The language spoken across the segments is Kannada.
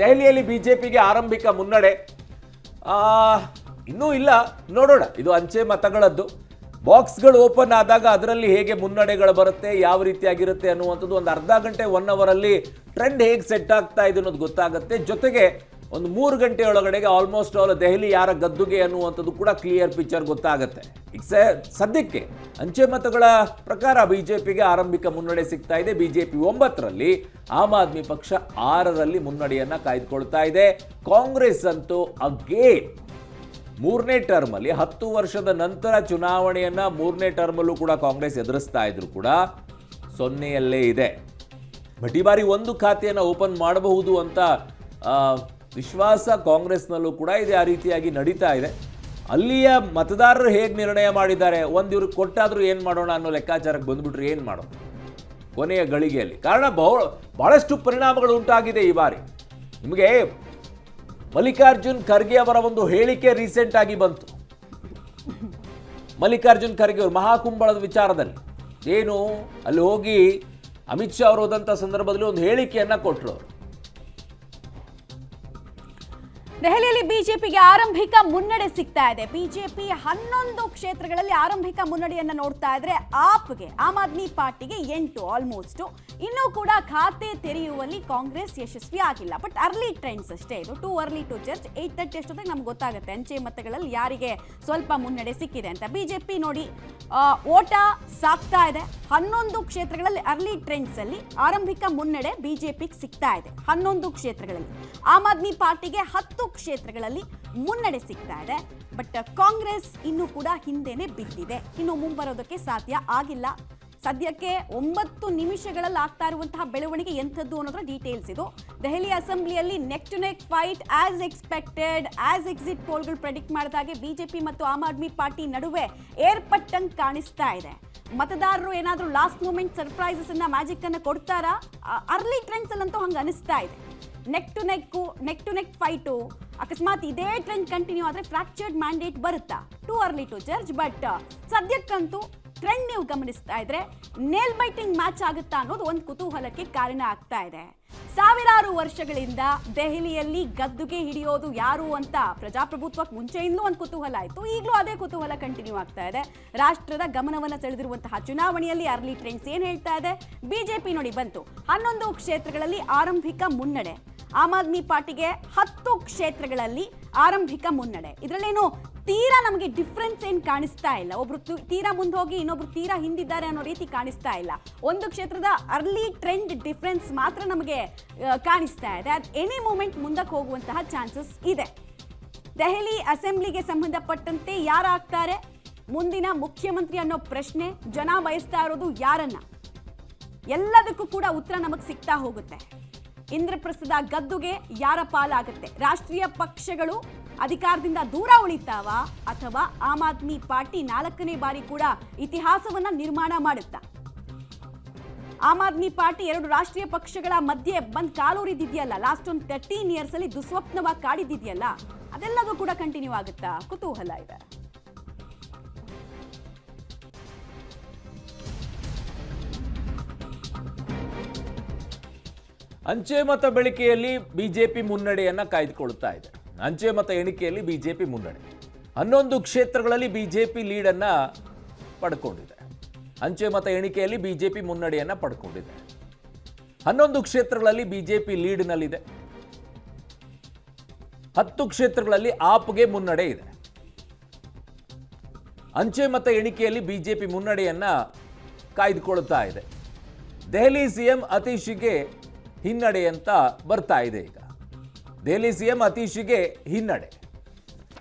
ದೆಹಲಿಯಲ್ಲಿ ಬಿಜೆಪಿಗೆ ಆರಂಭಿಕ ಮುನ್ನಡೆ ಇನ್ನೂ ಇಲ್ಲ, ನೋಡೋಣ. ಇದು ಅಂಚೆ ಮತಗಳದ್ದು. ಬಾಕ್ಸ್ಗಳು ಓಪನ್ ಆದಾಗ ಅದರಲ್ಲಿ ಹೇಗೆ ಮುನ್ನಡೆಗಳು ಬರುತ್ತೆ, ಯಾವ ರೀತಿಯಾಗಿರುತ್ತೆ ಅನ್ನುವಂಥದ್ದು ಒಂದು ಅರ್ಧ ಗಂಟೆ 1 ಅವರಲ್ಲಿ ಟ್ರೆಂಡ್ ಹೇಗೆ ಸೆಟ್ ಆಗ್ತಾ ಇದೆ ಅನ್ನೋದು ಗೊತ್ತಾಗುತ್ತೆ. ಜೊತೆಗೆ ಒಂದು 3 ಗಂಟೆ ಒಳಗಡೆಗೆ ಆಲ್ಮೋಸ್ಟ್ ಆಲ್ ದೆಹಲಿ ಯಾರ ಗದ್ದುಗೆ ಅನ್ನುವಂಥದ್ದು ಕೂಡ ಕ್ಲಿಯರ್ ಪಿಕ್ಚರ್ ಗೊತ್ತಾಗುತ್ತೆ. ಈಗ ಸದ್ಯಕ್ಕೆ ಅಂಚೆ ಮತಗಳ ಪ್ರಕಾರ ಬಿಜೆಪಿಗೆ ಆರಂಭಿಕ ಮುನ್ನಡೆ ಸಿಗ್ತಾ ಇದೆ. ಬಿಜೆಪಿ 9ರಲ್ಲಿ, ಆಮ್ ಆದ್ಮಿ ಪಕ್ಷ 6ರಲ್ಲಿ ಮುನ್ನಡೆಯನ್ನ ಕಾಯ್ದುಕೊಳ್ತಾ ಇದೆ. ಕಾಂಗ್ರೆಸ್ ಅಂತೂ ಅಗೇನ್ 3ನೇ ಟರ್ಮ್ ಅಲ್ಲಿ 10 ವರ್ಷದ ನಂತರ ಚುನಾವಣೆಯನ್ನ 3ನೇ ಟರ್ಮಲ್ಲೂ ಕೂಡ ಕಾಂಗ್ರೆಸ್ ಎದುರಿಸ್ತಾ ಇದ್ರು ಕೂಡ 0ಯಲ್ಲೇ ಇದೆ. ಬಟ್ ಈ ಬಾರಿ ಒಂದು ಖಾತೆಯನ್ನು ಓಪನ್ ಮಾಡಬಹುದು ಅಂತ ವಿಶ್ವಾಸ ಕಾಂಗ್ರೆಸ್ನಲ್ಲೂ ಕೂಡ ಇದೆ. ಆ ರೀತಿಯಾಗಿ ನಡೀತಾ ಇದೆ. ಅಲ್ಲಿಯ ಮತದಾರರು ಹೇಗೆ ನಿರ್ಣಯ ಮಾಡಿದ್ದಾರೆ, ಒಂದು ಇವ್ರಿಗೆ ಕೊಟ್ಟಾದ್ರೂ ಏನು ಮಾಡೋಣ ಅನ್ನೋ ಲೆಕ್ಕಾಚಾರಕ್ಕೆ ಬಂದ್ಬಿಟ್ರೆ ಏನು ಮಾಡೋದು ಕೊನೆಯ ಗಳಿಗೆಯಲ್ಲಿ. ಕಾರಣ ಬಹಳಷ್ಟು ಪರಿಣಾಮಗಳು ಉಂಟಾಗಿದೆ ಈ ಬಾರಿ. ನಿಮಗೆ ಮಲ್ಲಿಕಾರ್ಜುನ್ ಖರ್ಗೆ ಅವರ ಒಂದು ಹೇಳಿಕೆ ರೀಸೆಂಟ್ ಆಗಿ ಬಂತು. ಮಲ್ಲಿಕಾರ್ಜುನ್ ಖರ್ಗೆ ಅವರು ಮಹಾಕುಂಭಳದ ವಿಚಾರದಲ್ಲಿ ಏನು ಅಲ್ಲಿ ಹೋಗಿ ಅಮಿತ್ ಶಾ ಅವರು ಹೋದಂಥ ಸಂದರ್ಭದಲ್ಲಿ ಒಂದು ಹೇಳಿಕೆಯನ್ನ ಕೊಟ್ಟರು. ದೆಹಲಿಯಲ್ಲಿ ಬಿಜೆಪಿಗೆ ಆರಂಭಿಕ ಮುನ್ನಡೆ ಸಿಗ್ತಾ ಇದೆ. ಬಿಜೆಪಿ 11 ಕ್ಷೇತ್ರಗಳಲ್ಲಿ ಆರಂಭಿಕ ಮುನ್ನಡೆಯನ್ನ ನೋಡ್ತಾ ಇದ್ರೆ ಆಪ್ಗೆ, ಆಮ್ ಆದ್ಮಿ ಪಾರ್ಟಿಗೆ 8 ಆಲ್ಮೋಸ್ಟ್. ಇನ್ನೂ ಕೂಡ ಖಾತೆ ತೆರೆಯುವಲ್ಲಿ ಕಾಂಗ್ರೆಸ್ ಯಶಸ್ವಿ ಆಗಿಲ್ಲ. ಬಟ್ ಅರ್ಲಿ ಟ್ರೆಂಡ್ಸ್ ಅಷ್ಟೇ ಇದು. To early to judge. 8:30 ಅಷ್ಟೊತ್ತಿಗೆ ನಮ್ಗೆ ಗೊತ್ತಾಗುತ್ತೆ ಅಂಚೆ ಮತಗಳಲ್ಲಿ ಯಾರಿಗೆ ಸ್ವಲ್ಪ ಮುನ್ನಡೆ ಸಿಕ್ಕಿದೆ ಅಂತ. ಬಿಜೆಪಿ ನೋಡಿ ಓಟ ಸಾಕ್ತಾ ಇದೆ. 11 ಕ್ಷೇತ್ರಗಳಲ್ಲಿ ಅರ್ಲಿ ಟ್ರೆಂಡ್ಸ್ ಅಲ್ಲಿ ಆರಂಭಿಕ ಮುನ್ನಡೆ ಬಿಜೆಪಿಗೆ ಸಿಗ್ತಾ ಇದೆ. 11 ಕ್ಷೇತ್ರಗಳಲ್ಲಿ. ಆಮ್ ಆದ್ಮಿ ಪಾರ್ಟಿಗೆ 10 ಕ್ಷೇತ್ರಗಳಲ್ಲಿ ಮುನ್ನಡೆ ಸಿಗ್ತಾ ಇದೆ. ಬಟ್ ಕಾಂಗ್ರೆಸ್ ಇನ್ನೂ ಕೂಡ ಹಿಂದೆನೆ ಬಿದ್ದಿದೆ. ಇನ್ನು ಮುಂಬರೋದಕ್ಕೆ ಸಾಧ್ಯ ಆಗಿಲ್ಲ. ಸದ್ಯಕ್ಕೆ 9 ನಿಮಿಷಗಳಲ್ಲಿ ಆಗ್ತಾ ಇರುವಂತಹ ಬೆಳವಣಿಗೆ ಎಂಥದ್ದು ಅನ್ನೋದ್ರ ಡೀಟೇಲ್ಸ್ ಇದು. ದೆಹಲಿ ಅಸೆಂಬ್ಲಿಯಲ್ಲಿ neck to neck fight as expected. As exit ಪೋಲ್ಗಳು ಪ್ರೆಡಿಕ್ಟ್ ಮಾಡಿದಾಗೆ ಬಿಜೆಪಿ ಮತ್ತು ಆಮ್ ಆದ್ಮಿ ಪಾರ್ಟಿ ನಡುವೆ ಏರ್ಪಟ್ಟಂಗೆ ಕಾಣಿಸ್ತಾ ಇದೆ. ಮತದಾರರು ಏನಾದರೂ ಲಾಸ್ಟ್ ಮೂಮೆಂಟ್ ಸರ್ಪ್ರೈಸಸ್ ಅನ್ನ, ಮ್ಯಾಜಿಕ್ ಅನ್ನ ಕೊಡ್ತಾರಾ? ಅರ್ಲಿ ಟ್ರೆಂಡ್ಸ್ ಅಲ್ಲಂತೂ ಹಂಗೆ ಅನಿಸ್ತಾ ಇದೆ. Neck to neck fight. ಅಕಸ್ಮಾತ್ ಇದೇ ಟ್ರೆಂಡ್ ಕಂಟಿನ್ಯೂ ಆದರೆ ಫ್ರಾಕ್ಚರ್ಡ್ ಮ್ಯಾಂಡೇಟ್ ಬರುತ್ತಾ? Too early to judge. But ಸದ್ಯಕ್ಕಂತೂ ಟ್ರೆಂಡ್ ನೀವು ಗಮನಿಸ್ತಾ ಇದ್ರೆ ನೇಲ್ ಬೈಟಿಂಗ್ ಮ್ಯಾಚ್ ಆಗುತ್ತಾ ಅನ್ನೋದು ಒಂದು ಕುತೂಹಲಕ್ಕೆ ಕಾರಣ ಆಗ್ತಾ ಇದೆ. ಸಾವಿರಾರು ವರ್ಷಗಳಿಂದ ದೆಹಲಿಯಲ್ಲಿ ಗದ್ದುಗೆ ಹಿಡಿಯೋದು ಯಾರು ಅಂತ ಪ್ರಜಾಪ್ರಭುತ್ವಕ್ಕೆ ಮುಂಚೆಯಿಂದಲೂ ಒಂದು ಕುತೂಹಲ ಆಯಿತು. ಈಗಲೂ ಅದೇ ಕುತೂಹಲ ಕಂಟಿನ್ಯೂ ಆಗ್ತಾ ಇದೆ. ರಾಷ್ಟ್ರದ ಗಮನವನ್ನು ಸೆಳೆದಿರುವಂತಹ ಚುನಾವಣೆಯಲ್ಲಿ ಅರ್ಲಿ ಟ್ರೆಂಡ್ಸ್ ಏನು ಹೇಳ್ತಾ ಇದೆ? ಬಿಜೆಪಿ ನೋಡಿ ಬಂತು 11 ಕ್ಷೇತ್ರಗಳಲ್ಲಿ ಆರಂಭಿಕ ಮುನ್ನಡೆ. ಆಮ್ ಆದ್ಮಿ ಪಾರ್ಟಿಗೆ 10 ಕ್ಷೇತ್ರಗಳಲ್ಲಿ ಆರಂಭಿಕ ಮುನ್ನಡೆ. ಇದರಲ್ಲೇನು ತೀರಾ ನಮಗೆ ಡಿಫ್ರೆನ್ಸ್ ಏನು ಕಾಣಿಸ್ತಾ ಇಲ್ಲ. ಒಬ್ರು ತೀರಾ ಮುಂದೆ ಹೋಗಿ ಇನ್ನೊಬ್ರು ತೀರಾ ಹಿಂದಿದ್ದಾರೆ ಅನ್ನೋ ರೀತಿ ಕಾಣಿಸ್ತಾ ಇಲ್ಲ. ಒಂದು ಕ್ಷೇತ್ರದ ಅರ್ಲಿ ಟ್ರೆಂಡ್ ಡಿಫ್ರೆನ್ಸ್ ಮಾತ್ರ ನಮಗೆ ಕಾಣಿಸ್ತಾ ಇದೆ. ಅದು ಎನಿ ಮೂಮೆಂಟ್ ಮುಂದಕ್ಕೆ ಹೋಗುವಂತಹ ಚಾನ್ಸಸ್ ಇದೆ. ದೆಹಲಿ ಅಸೆಂಬ್ಲಿಗೆ ಸಂಬಂಧಪಟ್ಟಂತೆ ಯಾರಾಗ್ತಾರೆ ಮುಂದಿನ ಮುಖ್ಯಮಂತ್ರಿ ಅನ್ನೋ ಪ್ರಶ್ನೆ ಜನ ಬಯಸ್ತಾ ಇರೋದು ಯಾರನ್ನ? ಎಲ್ಲದಕ್ಕೂ ಕೂಡ ಉತ್ತರ ನಮಗೆ ಸಿಗ್ತಾ ಹೋಗುತ್ತೆ. ಇಂದ್ರಪ್ರಸ್ಥದ ಗದ್ದುಗೆ ಯಾರ ಪಾಲಾಗುತ್ತೆ? ರಾಷ್ಟ್ರೀಯ ಪಕ್ಷಗಳು ಅಧಿಕಾರದಿಂದ ದೂರ ಉಳಿತಾವ ಅಥವಾ ಆಮ್ ಆದ್ಮಿ ಪಾರ್ಟಿ 4ನೇ ಬಾರಿ ಕೂಡ ಇತಿಹಾಸವನ್ನ ನಿರ್ಮಾಣ ಮಾಡುತ್ತಾ? ಆಮ್ ಆದ್ಮಿ ಪಾರ್ಟಿ 2 ರಾಷ್ಟ್ರೀಯ ಪಕ್ಷಗಳ ಮಧ್ಯೆ ಬಂದ್ ಕಾಲೂರಿದಿದೆಯಲ್ಲ, ಲಾಸ್ಟ್ ಒಂದು 13 ಇಯರ್ಸ್ ಅಲ್ಲಿ ದುಸ್ವಪ್ನವಾಗಿ ಕಾಡಿದ್ದಿದೆಯಲ್ಲ, ಅದೆಲ್ಲದೂ ಕೂಡ ಕಂಟಿನ್ಯೂ ಆಗುತ್ತಾ? ಕುತೂಹಲ ಇದೆ. ಅಂಚೆ ಮತ ಬೆಳಿಕೆಯಲ್ಲಿ ಬಿಜೆಪಿ ಮುನ್ನಡೆಯನ್ನ ಕಾಯ್ದುಕೊಳ್ತಾ ಇದೆ. ಅಂಚೆ ಮತ ಎಣಿಕೆಯಲ್ಲಿ ಬಿಜೆಪಿ ಮುನ್ನಡೆ. 11 ಕ್ಷೇತ್ರಗಳಲ್ಲಿ ಬಿಜೆಪಿ ಲೀಡನ್ನ ಪಡ್ಕೊಂಡಿದೆ. ಅಂಚೆ ಮತ ಎಣಿಕೆಯಲ್ಲಿ ಬಿಜೆಪಿ ಮುನ್ನಡೆಯನ್ನ ಪಡ್ಕೊಂಡಿದೆ. 11 ಕ್ಷೇತ್ರಗಳಲ್ಲಿ ಬಿಜೆಪಿ ಲೀಡ್ನಲ್ಲಿದೆ. 10 ಕ್ಷೇತ್ರಗಳಲ್ಲಿ ಆಪ್ಗೆ ಮುನ್ನಡೆ ಇದೆ. ಅಂಚೆ ಮತ ಎಣಿಕೆಯಲ್ಲಿ ಬಿಜೆಪಿ ಮುನ್ನಡೆಯನ್ನ ಕಾಯ್ದುಕೊಳ್ತಾ ಇದೆ. ದೆಹಲಿ ಸಿಎಂ ಅತೀಶಿಗೆ ಹಿನ್ನಡೆ ಅಂತ ಬರ್ತಾ ಇದೆ. ಈಗ ದೆಹಲಿ ಸಿಎಂ ಅತೀಶಿಗೆ ಹಿನ್ನಡೆ.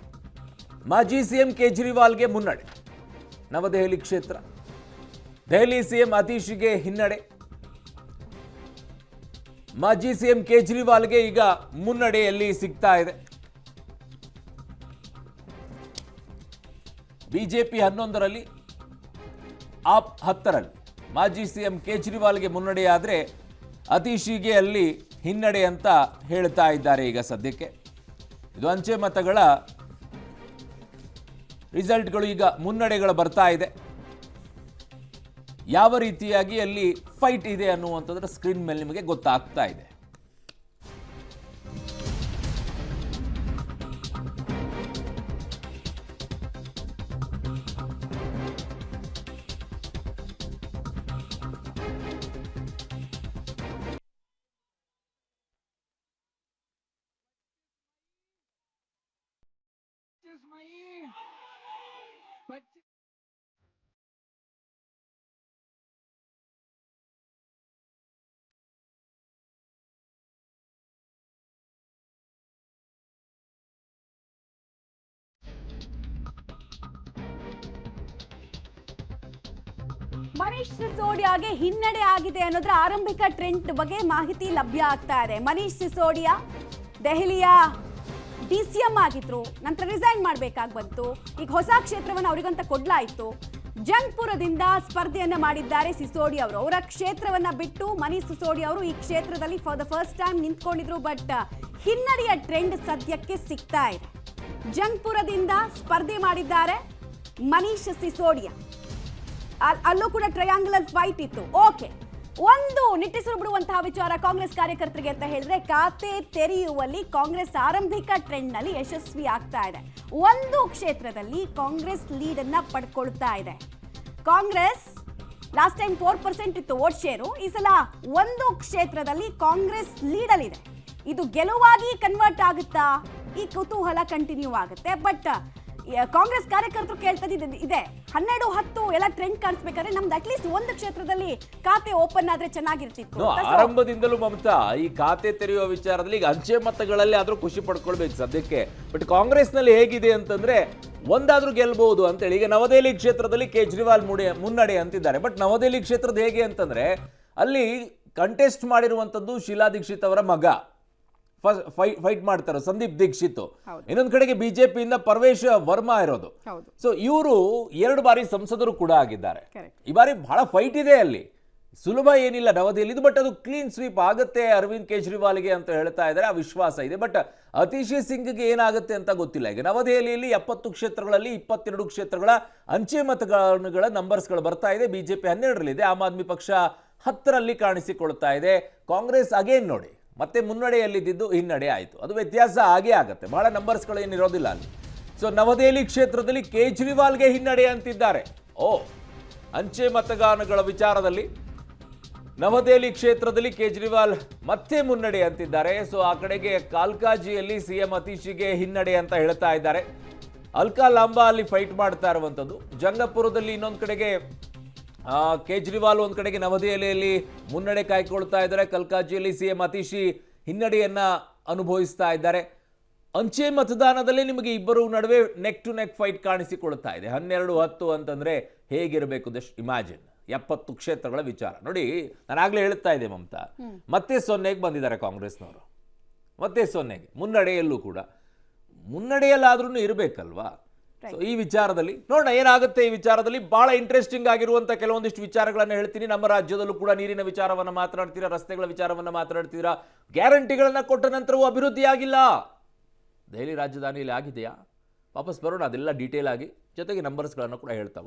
ಮಾಜಿ ಸಿಎಂ ಕೇಜ್ರಿವಾಲ್ಗೆ ಮುನ್ನಡೆ. ನವದೆಹಲಿ ಕ್ಷೇತ್ರ. ದೆಹಲಿ ಸಿಎಂ ಅತೀಶಿಗೆ ಹಿನ್ನಡೆ. ಮಾಜಿ ಸಿಎಂ ಕೇಜ್ರಿವಾಲ್ಗೆ ಈಗ ಮುನ್ನಡೆಯಲ್ಲಿ ಸಿಗ್ತಾ ಇದೆ. ಬಿಜೆಪಿ 11ರಲ್ಲಿ, ಆಪ್ 10ರಲ್ಲಿ. ಮಾಜಿ ಸಿಎಂ ಕೇಜ್ರಿವಾಲ್ಗೆ ಮುನ್ನಡೆಯಾದರೆ ಅತೀಶಿಗೆ ಅಲ್ಲಿ ಹಿನ್ನಡೆ ಅಂತ ಹೇಳ್ತಾ ಇದ್ದಾರೆ ಈಗ ಸದ್ಯಕ್ಕೆ. ಇದು ಅಂಚೆ ಮತಗಳ ರಿಸಲ್ಟ್ಗಳು. ಈಗ ಮುನ್ನಡೆಗಳು ಬರ್ತಾ ಇದೆ. ಯಾವ ರೀತಿಯಾಗಿ ಅಲ್ಲಿ ಫೈಟ್ ಇದೆ ಅನ್ನುವಂಥದ್ರ ಸ್ಕ್ರೀನ್ ಮೇಲೆ ನಿಮಗೆ ಗೊತ್ತಾಗ್ತಾ ಇದೆ. ಮನೀಶ್ ಸಿಸೋಡಿಯಾಗೆ ಹಿನ್ನಡೆ ಆಗಿದೆ ಅನ್ನೋದ್ರ ಆರಂಭಿಕ ಟ್ರೆಂಡ್ ಬಗ್ಗೆ ಮಾಹಿತಿ ಲಭ್ಯ ಆಗ್ತಾ ಇದೆ. ಮನೀಶ್ ಸಿಸೋಡಿಯಾ ದೆಹಲಿಯ DCM ಆಗಿದ್ರು, ನಂತರ ರಿಸೈನ್ ಮಾಡಬೇಕಾಗಿ ಬಂತು. ಈಗ ಹೊಸ ಕ್ಷೇತ್ರವನ್ನು ಅವರಿಗಂತ ಕೊಡ್ಲಾಯಿತು. ಜಂಗ್ಪುರದಿಂದ ಸ್ಪರ್ಧೆಯನ್ನ ಮಾಡಿದ್ದಾರೆ ಸಿಸೋಡಿಯಾ ಅವರು. ಅವರ ಕ್ಷೇತ್ರವನ್ನ ಬಿಟ್ಟು ಮನೀಶ್ ಸಿಸೋಡಿಯಾ ಅವರು ಈ ಕ್ಷೇತ್ರದಲ್ಲಿ ಫಾರ್ ದ ಫಸ್ಟ್ ಟೈಮ್ ನಿಂತ್ಕೊಂಡಿದ್ರು. ಬಟ್ ಹಿನ್ನಡೆಯ ಟ್ರೆಂಡ್ ಸದ್ಯಕ್ಕೆ ಸಿಗ್ತಾ ಇದೆ. ಜಂಗ್ಪುರದಿಂದ ಸ್ಪರ್ಧೆ ಮಾಡಿದ್ದಾರೆ ಮನೀಶ್ ಸಿಸೋಡಿಯಾ. ಅಲ್ಲೂ ಕೂಡ ಟ್ರಯಾಂಗುಲರ್ ಫೈಟ್ ಇತ್ತು. ಓಕೆ, ಒಂದು ನಿಟ್ಟುಸಿರು ಬಿಡುವಂತಹ ವಿಚಾರ ಕಾಂಗ್ರೆಸ್ ಕಾರ್ಯಕರ್ತರಿಗೆ ಅಂತ ಹೇಳಿದ್ರೆ, ಖಾತೆ ತೆರೆಯುವಲ್ಲಿ ಕಾಂಗ್ರೆಸ್ ಆರಂಭಿಕ ಟ್ರೆಂಡ್ ನಲ್ಲಿ ಯಶಸ್ವಿ ಆಗ್ತಾ ಇದೆ. ಒಂದು ಕ್ಷೇತ್ರದಲ್ಲಿ ಕಾಂಗ್ರೆಸ್ ಲೀಡ್ ಅನ್ನ ಪಡ್ಕೊಳ್ತಾ ಇದೆ. ಕಾಂಗ್ರೆಸ್ ಲಾಸ್ಟ್ ಟೈಮ್ 4% ಇತ್ತು ವೋಟ್ ಶೇರು. ಈ ಸಲ ಒಂದು ಕ್ಷೇತ್ರದಲ್ಲಿ ಕಾಂಗ್ರೆಸ್ ಲೀಡ್ ಅಲ್ಲಿ ಇದೆ. ಇದು ಗೆಲುವಾಗಿ ಕನ್ವರ್ಟ್ ಆಗುತ್ತಾ? ಈ ಕುತೂಹಲ ಕಂಟಿನ್ಯೂ ಆಗುತ್ತೆ. ಬಟ್ ಕಾಂಗ್ರೆಸ್ ಕಾರ್ಯಕರ್ತರು ಕೇಳ್ತಾ ಇದೆ 12-10 ಎಲ್ಲ ಟ್ರೆಂಡ್ ಕಾಣಿಸ್ಬೇಕಾದ್ರೆ ನಮ್ದು ಅಟ್ಲೀಸ್ಟ್ ಒಂದು ಕ್ಷೇತ್ರದಲ್ಲಿ ಖಾತೆ ಓಪನ್ ಆದ್ರೆ ಚೆನ್ನಾಗಿರ್ತಿತ್ತು. ಆರಂಭದಿಂದಲೂ ಮಮತಾ ಈ ಖಾತೆ ತೆರೆಯುವ ವಿಚಾರದಲ್ಲಿ ಈಗ ಅಂಚೆ ಮತಗಳಲ್ಲಿ ಆದ್ರೂ ಖುಷಿ ಪಡ್ಕೊಳ್ಬೇಕು ಸದ್ಯಕ್ಕೆ. ಬಟ್ ಕಾಂಗ್ರೆಸ್ ನಲ್ಲಿ ಹೇಗಿದೆ ಅಂತಂದ್ರೆ ಒಂದಾದ್ರೂ ಗೆಲ್ಬಹುದು ಅಂತೇಳಿ ಈಗ ನವದೆಹಲಿ ಕ್ಷೇತ್ರದಲ್ಲಿ ಕೇಜ್ರಿವಾಲ್ ಮುನ್ನಡೆ ಅಂತಿದ್ದಾರೆ. ಬಟ್ ನವದೆಹಲಿ ಕ್ಷೇತ್ರದ ಹೇಗೆ ಅಂತಂದ್ರೆ ಅಲ್ಲಿ ಕಂಟೆಸ್ಟ್ ಮಾಡಿರುವಂತದ್ದು ಶೀಲಾ ದೀಕ್ಷಿತ್ ಅವರ ಮಗ ಫೈಟ್ ಮಾಡ್ತಾರೆ, ಸಂದೀಪ್ ದೀಕ್ಷಿತ್. ಇನ್ನೊಂದ್ ಕಡೆಗೆ ಬಿಜೆಪಿಯಿಂದ ಪರ್ವೇಶ್ ವರ್ಮಾ ಇರೋದು. ಸೊ ಇವರು 2 ಬಾರಿ ಸಂಸದರು ಕೂಡ ಆಗಿದ್ದಾರೆ. ಈ ಬಾರಿ ಬಹಳ ಫೈಟ್ ಇದೆ ಅಲ್ಲಿ, ಸುಲಭ ಏನಿಲ್ಲ ನವದೆಹಲಿ. ಬಟ್ ಅದು ಕ್ಲೀನ್ ಸ್ವೀಪ್ ಆಗುತ್ತೆ ಅರವಿಂದ್ ಕೇಜ್ರಿವಾಲ್ಗೆ ಅಂತ ಹೇಳ್ತಾ ಇದ್ದಾರೆ, ಆ ವಿಶ್ವಾಸ ಇದೆ. ಬಟ್ ಅತಿಶಿ ಸಿಂಗ್ಗೆ ಏನಾಗುತ್ತೆ ಅಂತ ಗೊತ್ತಿಲ್ಲ. ಈಗ ನವದೆಹಲಿಯಲ್ಲಿ 70 ಕ್ಷೇತ್ರಗಳಲ್ಲಿ 22 ಕ್ಷೇತ್ರಗಳ ಅಂಚೆ ಮತಗಳ ನಂಬರ್ಸ್ಗಳು ಬರ್ತಾ ಇದೆ. ಬಿಜೆಪಿ 12ರಲ್ಲಿದೆ, ಆಮ್ ಆದ್ಮಿ ಪಕ್ಷ 10ರಲ್ಲಿ ಕಾಣಿಸಿಕೊಳ್ತಾ ಇದೆ. ಕಾಂಗ್ರೆಸ್ ಅಗೇನ್ ನೋಡಿ ಮತ್ತೆ ಮುನ್ನಡೆಯಲ್ಲಿದ್ದು ಹಿನ್ನಡೆ ಆಯಿತು. ಅದು ವ್ಯತ್ಯಾಸ ಆಗೇ ಆಗುತ್ತೆ, ಬಹಳ ನಂಬರ್ಸ್ಗಳು ಏನಿರೋದಿಲ್ಲ ಅಲ್ಲಿ. ಸೊ ನವದೆಹಲಿ ಕ್ಷೇತ್ರದಲ್ಲಿ ಕೇಜ್ರಿವಾಲ್ಗೆ ಹಿನ್ನಡೆ ಅಂತಿದ್ದಾರೆ. ಅಂಚೆ ಮತದಾನಗಳ ವಿಚಾರದಲ್ಲಿ ನವದೆಹಲಿ ಕ್ಷೇತ್ರದಲ್ಲಿ ಕೇಜ್ರಿವಾಲ್ ಮತ್ತೆ ಮುನ್ನಡೆ ಅಂತಿದ್ದಾರೆ. ಸೊ ಆ ಕಡೆಗೆ ಕಾಲ್ಕಾಜಿಯಲ್ಲಿ CM ಅತೀಶಿಗೆ ಹಿನ್ನಡೆ ಅಂತ ಹೇಳ್ತಾ ಇದ್ದಾರೆ. ಅಲ್ಕಾ ಲಾಂಬಾ ಅಲ್ಲಿ ಫೈಟ್ ಮಾಡ್ತಾ ಇರುವಂಥದ್ದು. ಜಂಗಪುರದಲ್ಲಿ ಇನ್ನೊಂದು ಕಡೆಗೆ ಕೇಜ್ರಿವಾಲ್ ಒಂದ್ ಕಡೆಗೆ ನವದೆಹಲಿಯಲ್ಲಿ ಮುನ್ನಡೆ ಕಾಯ್ಕೊಳ್ತಾ ಇದ್ದಾರೆ. ಕಲ್ಕಾಜಿಯಲ್ಲಿ CM ಅತೀಶಿ ಹಿನ್ನಡೆಯನ್ನ ಅನುಭವಿಸ್ತಾ ಇದ್ದಾರೆ. ಅಂಚೆ ಮತದಾನದಲ್ಲಿ ನಿಮಗೆ ಇಬ್ಬರು ನಡುವೆ ನೆಕ್ ಟು ನೆಕ್ ಫೈಟ್ ಕಾಣಿಸಿಕೊಳ್ತಾ ಇದೆ. 12-10 ಅಂತಂದ್ರೆ ಹೇಗಿರಬೇಕು ಜಸ್ಟ್ ಇಮ್ಯಾಜಿನ್. 70 ಕ್ಷೇತ್ರಗಳ ವಿಚಾರ ನೋಡಿ. ನಾನಾಗ್ಲೇ ಹೇಳ್ತಾ ಇದ್ದೆ ಮಮತಾ, ಮತ್ತೆ 0ಗೆ ಬಂದಿದ್ದಾರೆ ಕಾಂಗ್ರೆಸ್ನವರು. ಮತ್ತೆ 0ಗೆ ಮುನ್ನಡೆಯಲ್ಲೂ ಕೂಡ ಮುನ್ನಡೆಯಲ್ಲಾದ್ರೂ ಇರಬೇಕಲ್ವಾ. ಸೊ ಈ ವಿಚಾರದಲ್ಲಿ ನೋಡೋಣ ಏನಾಗುತ್ತೆ. ಈ ವಿಚಾರದಲ್ಲಿ ಬಹಳ ಇಂಟ್ರೆಸ್ಟಿಂಗ್ ಆಗಿರುವಂತ ಕೆಲವೊಂದಿಷ್ಟು ವಿಚಾರಗಳನ್ನ ಹೇಳ್ತೀನಿ. ನಮ್ಮ ರಾಜ್ಯದಲ್ಲೂ ಕೂಡ ನೀರಿನ ವಿಚಾರವನ್ನ ಮಾತನಾಡ್ತೀರಾ, ರಸ್ತೆಗಳ ವಿಚಾರವನ್ನ ಮಾತನಾಡ್ತೀರಾ. ಗ್ಯಾರಂಟಿಗಳನ್ನ ಕೊಟ್ಟ ನಂತರವೂ ಅಭಿವೃದ್ಧಿ ಆಗಿಲ್ಲ. ದೆಹಲಿ ರಾಜಧಾನಿಯಲ್ಲಿ ಆಗಿದೆಯಾ? ವಾಪಸ್ ಬರೋಣ, ಅದೆಲ್ಲ ಡೀಟೇಲ್ ಆಗಿ, ಜೊತೆಗೆ ನಂಬರ್ಸ್ಗಳನ್ನು ಕೂಡ ಹೇಳ್ತಾ